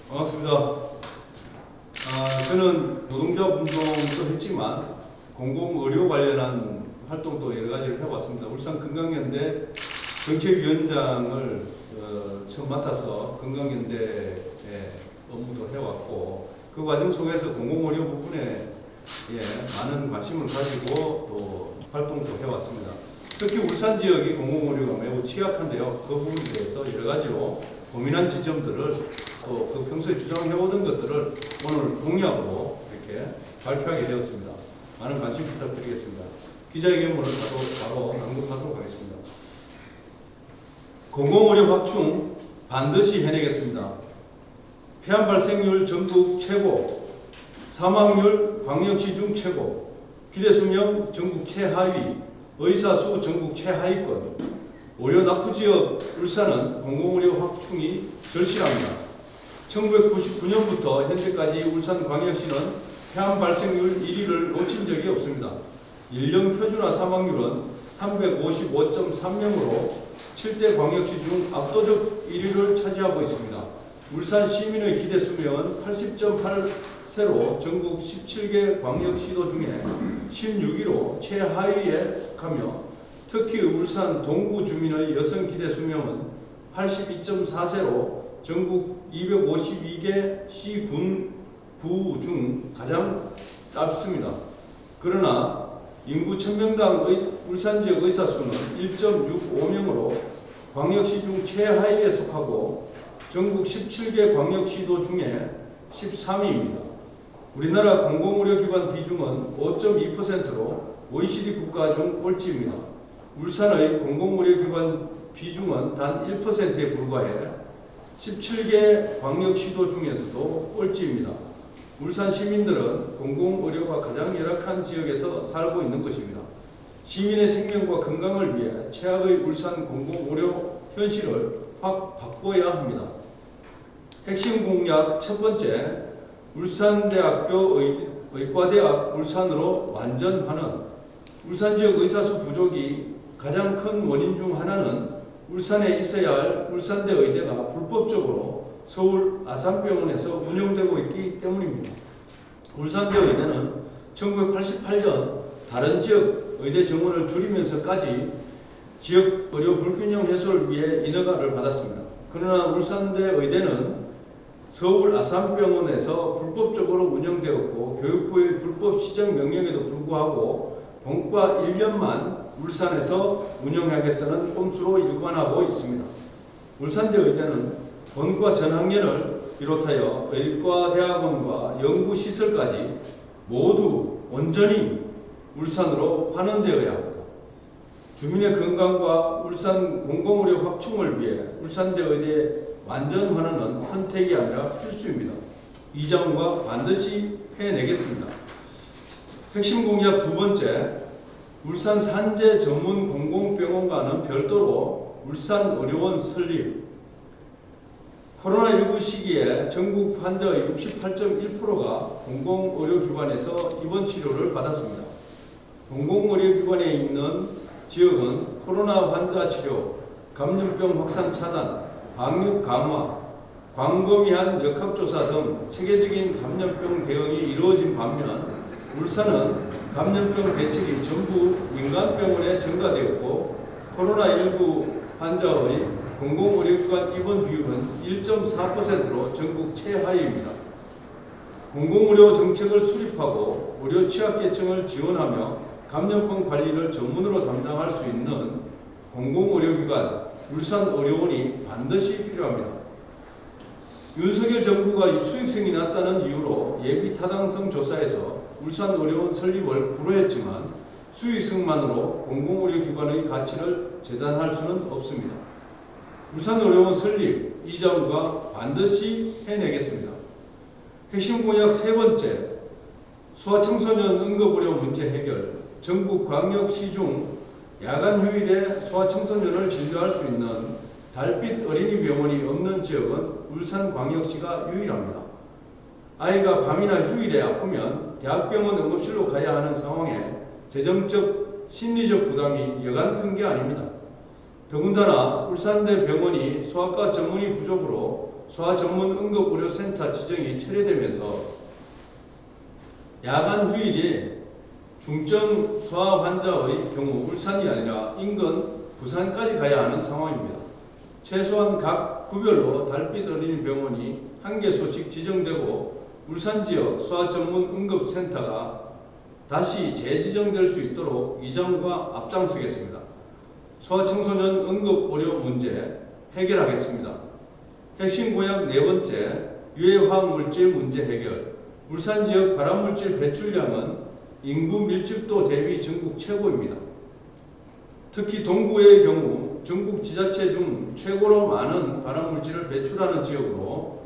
반갑습니다. 저는 노동자 운동도 했지만 공공의료 관련한 활동도 여러 가지를 해왔습니다. 울산 건강연대 정책위원장을 처음 맡아서 건강연대에 업무도 해왔고, 그 과정 속에서 공공의료 부분에 많은 관심을 가지고 또 활동도 해왔습니다. 특히 울산 지역이 공공의료가 매우 취약한데요. 그 부분에 대해서 여러 가지로 고민한 지점들을 또 그 평소에 주장해오던 것들을 오늘 공약으로 이렇게 발표하게 되었습니다. 많은 관심 부탁드리겠습니다. 기자회견문을 바로 낭독하도록 하겠습니다. 공공의료 확충 반드시 해내겠습니다. 폐암 발생률 전국 최고, 사망률 광역시 중 최고, 기대수명 전국 최하위, 의사수 전국 최하위권, 의료 낙후지역 울산은 공공의료 확충이 절실합니다. 1999년부터 현재까지 울산광역시는 폐암 발생률 1위를 놓친 적이 없습니다. 연령 표준화 사망률은 355.3명으로 7대 광역시 중 압도적 1위를 차지하고 있습니다. 울산 시민의 기대 수명은 80.8세로 전국 17개 광역시도 중에 16위로 최하위에 속하며, 특히 울산 동구 주민의 여성 기대 수명은 82.4세로 전국 252개 시군구 중 가장 짧습니다. 그러나 인구 1000명당 울산 지역 의사 수는 1.65명으로 광역시 중 최하위에 속하고 전국 17개 광역시도 중에 13위입니다. 우리나라 공공의료기관 비중은 5.2%로 OECD 국가 중 꼴찌입니다. 울산의 공공의료기관 비중은 단 1%에 불과해 17개 광역시도 중에서도 꼴찌입니다. 울산 시민들은 공공의료가 가장 열악한 지역에서 살고 있는 것입니다. 시민의 생명과 건강을 위해 최악의 울산 공공의료 현실을 확 바꿔야 합니다. 핵심 공약 첫 번째, 울산대학교 의과대학 울산으로 완전환원. 울산 지역 의사수 부족이 가장 큰 원인 중 하나는 울산에 있어야 할 울산대 의대가 불법적으로 서울 아산병원에서 운영되고 있기 때문입니다. 울산대 의대는 1988년 다른 지역 의대 정원을 줄이면서까지 지역 의료 불균형 해소를 위해 인허가를 받았습니다. 그러나 울산대 의대는 서울 아산병원에서 불법적으로 운영되었고, 교육부의 불법 시정 명령에도 불구하고 본과 1년만 울산에서 운영하겠다는 꼼수로 일관하고 있습니다. 울산대 의대는 본과 전학년을 비롯하여 의과대학원과 연구시설까지 모두 온전히 울산으로 환원되어야 합니다. 주민의 건강과 울산 공공의료 확충을 위해 울산대 의대 완전 환원은 선택이 아니라 필수입니다. 이 점과 반드시 해내겠습니다. 핵심 공약 두 번째, 울산 산재 전문 공공병원과는 별도로 울산의료원 설립. 코로나19 시기에 전국 환자의 68.1%가 공공의료기관에서 입원 치료를 받았습니다. 공공의료기관에 있는 지역은 코로나 환자 치료, 감염병 확산 차단, 방역 강화, 광범위한 역학조사 등 체계적인 감염병 대응이 이루어진 반면, 울산은 감염병 대책이 전부 민간병원에 전가되었고, 코로나19 환자의 공공의료기관 입원 비율은 1.4%로 전국 최하위입니다. 공공의료 정책을 수립하고 의료 취약계층을 지원하며 감염병 관리를 전문으로 담당할 수 있는 공공의료기관 울산의료원이 반드시 필요합니다. 윤석열 정부가 수익성이 낮다는 이유로 예비 타당성 조사에서 울산의료원 설립을 불허했지만, 수익성만으로 공공의료기관의 가치를 재단할 수는 없습니다. 울산의료원 설립, 이 점과 반드시 해내겠습니다. 핵심 공약 세 번째, 소아청소년 응급의료 문제 해결. 전국 광역시 중 야간 휴일에 소아청소년을 진료할 수 있는 달빛 어린이병원이 없는 지역은 울산광역시가 유일합니다. 아이가 밤이나 휴일에 아프면 대학병원 응급실로 가야 하는 상황에 재정적, 심리적 부담이 여간 큰 게 아닙니다. 더군다나 울산대 병원이 소아과 전문의 부족으로 소아전문 응급의료센터 건강센터 지정이 철회되면서 야간 휴일에 중증 소아 환자의 경우 울산이 아니라 인근 부산까지 가야 하는 상황입니다. 최소한 각 구별로 달빛 어린이병원이 1개소씩 지정되고 울산 지역 소아 전문 응급센터가 다시 재지정될 수 있도록 이장과 앞장서겠습니다. 소아청소년 응급의료 문제 해결하겠습니다. 핵심 공약 네 번째, 유해화학물질 문제 해결. 울산 지역 발암물질 배출량은 인구 밀집도 대비 전국 최고입니다. 특히 동구의 경우 전국 지자체 중 최고로 많은 발암물질을 배출하는 지역으로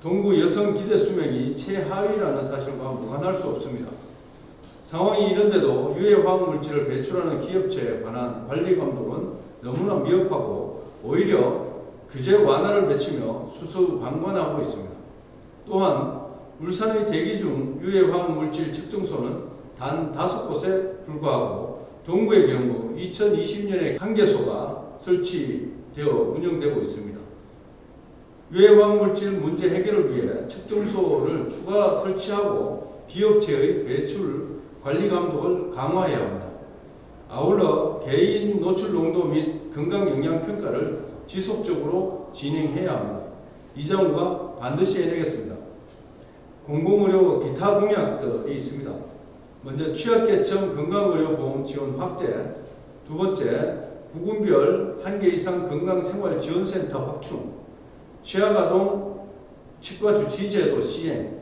동구 여성 기대 수명이 최하위라는 사실과 무관할 수 없습니다. 상황이 이런데도 유해화학물질을 배출하는 기업체에 관한 관리 감독은 너무나 미흡하고 오히려 규제 완화를 외치며 수수방관하고 있습니다. 또한 울산의 대기 중 유해화학물질 측정소는 단 5곳에 불과하고 동구의 경우 2020년에 1개소가 설치되어 운영되고 있습니다. 유해화학물질 문제 해결을 위해 측정소를 추가 설치하고 기업체의 배출 관리 감독을 강화해야 합니다. 아울러 개인 노출 농도 및 건강 영향 평가를 지속적으로 진행해야 합니다. 이 점과 반드시 해내겠습니다. 공공의료 기타 공약들이 있습니다. 먼저 취약계층 건강의료보험 지원 확대, 두 번째 구군별 1개 이상 건강생활지원센터 확충, 취약아동 치과주치제도 시행,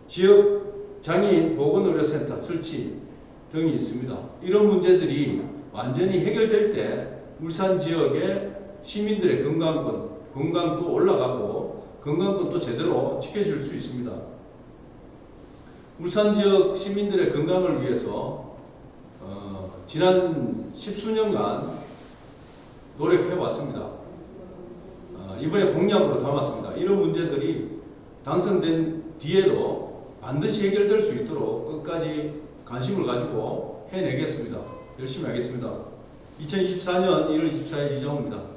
지역 장애인 보건의료센터 설치 등이 있습니다. 이런 문제들이 완전히 해결될 때 울산 지역의 시민들의 건강도 올라가고 건강권도 제대로 지켜줄 수 있습니다. 울산 지역 시민들의 건강을 위해서 지난 10수년간 노력해왔습니다. 이번에 공약으로 담았습니다. 이런 문제들이 당선된 뒤에도 반드시 해결될 수 있도록 끝까지 관심을 가지고 해내겠습니다. 열심히 하겠습니다. 2024년 1월 24일 이정호입니다.